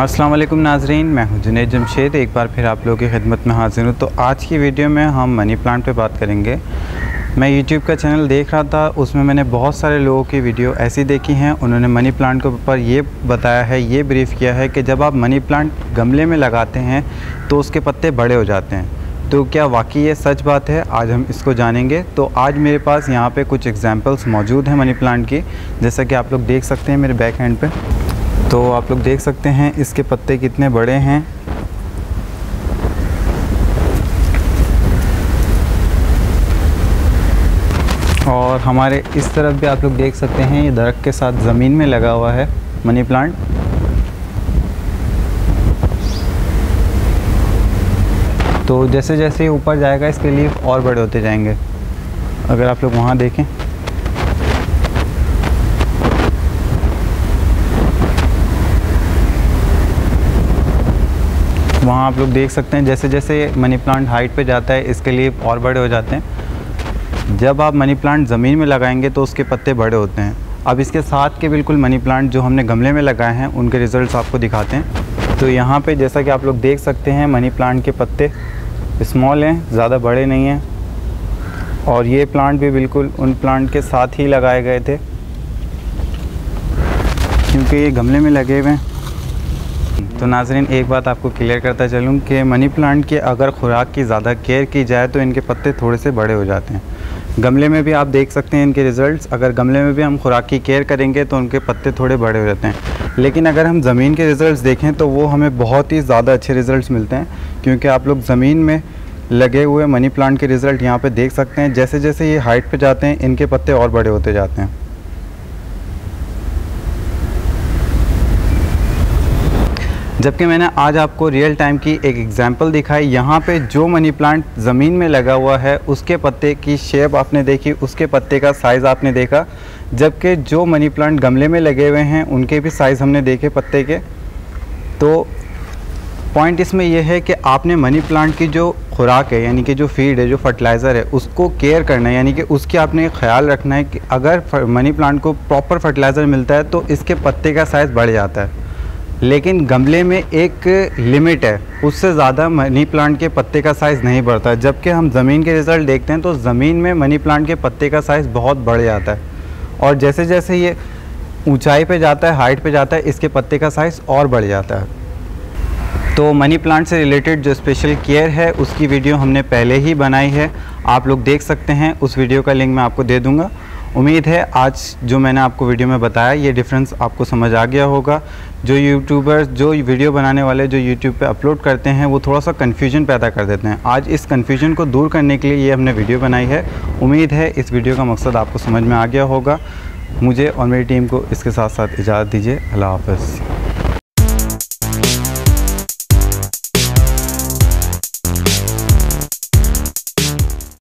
अस्सलाम वालेकुम नाज़रीन, मैं हूं जुनैद जमशेद। एक बार फिर आप लोगों की खिदमत में हाज़िर हूं। तो आज की वीडियो में हम मनी प्लांट पे बात करेंगे। मैं यूट्यूब का चैनल देख रहा था, उसमें मैंने बहुत सारे लोगों की वीडियो ऐसी देखी हैं, उन्होंने मनी प्लांट के ऊपर ये बताया है, ये ब्रीफ़ किया है कि जब आप मनी प्लांट गमले में लगाते हैं तो उसके पत्ते बड़े हो जाते हैं। तो क्या वाकई ये सच बात है? आज हम इसको जानेंगे। तो आज मेरे पास यहाँ पे कुछ एग्जांपल्स मौजूद हैं मनी प्लांट की, जैसा कि आप लोग देख सकते हैं मेरे बैक हैंड पे। तो आप लोग देख सकते हैं इसके पत्ते कितने बड़े हैं। और हमारे इस तरफ भी आप लोग देख सकते हैं, ये दरख्त के साथ ज़मीन में लगा हुआ है मनी प्लांट। तो जैसे जैसे ऊपर जाएगा इसके लीफ और बड़े होते जाएंगे। अगर आप लोग वहाँ देखें, वहाँ आप लोग देख सकते हैं जैसे जैसे मनी प्लांट हाइट पे जाता है इसके लीफ और बड़े हो जाते हैं। जब आप मनी प्लांट ज़मीन में लगाएंगे तो उसके पत्ते बड़े होते हैं। अब इसके साथ के बिल्कुल मनी प्लांट जो हमने गमले में लगाए हैं उनके रिज़ल्ट्स आपको दिखाते हैं। तो यहाँ पे जैसा कि आप लोग देख सकते हैं मनी प्लांट के पत्ते स्मॉल हैं, ज़्यादा बड़े नहीं हैं। और ये प्लांट भी बिल्कुल उन प्लांट के साथ ही लगाए गए थे, क्योंकि ये गमले में लगे हुए हैं। तो नाज़रीन, एक बात आपको क्लियर करता चलूँ कि मनी प्लांट की अगर खुराक की ज़्यादा केयर की जाए तो इनके पत्ते थोड़े से बड़े हो जाते हैं। गमले में भी आप देख सकते हैं इनके रिज़ल्ट्स। अगर गमले में भी हम खुराक की केयर करेंगे तो उनके पत्ते थोड़े बड़े हो जाते हैं। लेकिन अगर हम ज़मीन के रिज़ल्ट्स देखें तो वो हमें बहुत ही ज़्यादा अच्छे रिज़ल्ट्स मिलते हैं, क्योंकि आप लोग ज़मीन में लगे हुए मनी प्लांट के रिज़ल्ट यहाँ पर देख सकते हैं। जैसे जैसे ये हाइट पर जाते हैं इनके पत्ते और बड़े होते जाते हैं। जबकि मैंने आज आपको रियल टाइम की एक एग्जांपल दिखाई। यहाँ पे जो मनी प्लांट ज़मीन में लगा हुआ है उसके पत्ते की शेप आपने देखी, उसके पत्ते का साइज़ आपने देखा। जबकि जो मनी प्लांट गमले में लगे हुए हैं उनके भी साइज़ हमने देखे पत्ते के। तो पॉइंट इसमें यह है कि आपने मनी प्लांट की जो खुराक है, यानी कि जो फीड है, जो फर्टिलाइज़र है, उसको केयर करना है, यानी कि उसकी आपने ख्याल रखना है कि अगर मनी प्लांट को प्रॉपर फर्टिलाइज़र मिलता है तो इसके पत्ते का साइज़ बढ़ जाता है। लेकिन गमले में एक लिमिट है, उससे ज़्यादा मनी प्लांट के पत्ते का साइज़ नहीं बढ़ता। जबकि हम ज़मीन के रिज़ल्ट देखते हैं तो ज़मीन में मनी प्लांट के पत्ते का साइज़ बहुत बढ़ जाता है। और जैसे जैसे ये ऊंचाई पे जाता है, हाइट पे जाता है, इसके पत्ते का साइज़ और बढ़ जाता है। तो मनी प्लांट से रिलेटेड जो स्पेशल केयर है उसकी वीडियो हमने पहले ही बनाई है, आप लोग देख सकते हैं। उस वीडियो का लिंक मैं आपको दे दूँगा। उम्मीद है आज जो मैंने आपको वीडियो में बताया ये डिफरेंस आपको समझ आ गया होगा। जो यूट्यूबर्स, जो वीडियो बनाने वाले जो यूट्यूब पे अपलोड करते हैं वो थोड़ा सा कन्फ्यूजन पैदा कर देते हैं। आज इस कन्फ्यूजन को दूर करने के लिए ये हमने वीडियो बनाई है। उम्मीद है इस वीडियो का मकसद आपको समझ में आ गया होगा। मुझे और मेरी टीम को इसके साथ साथ इजाज़त दीजिए। अल्लाह हाफ़िज़।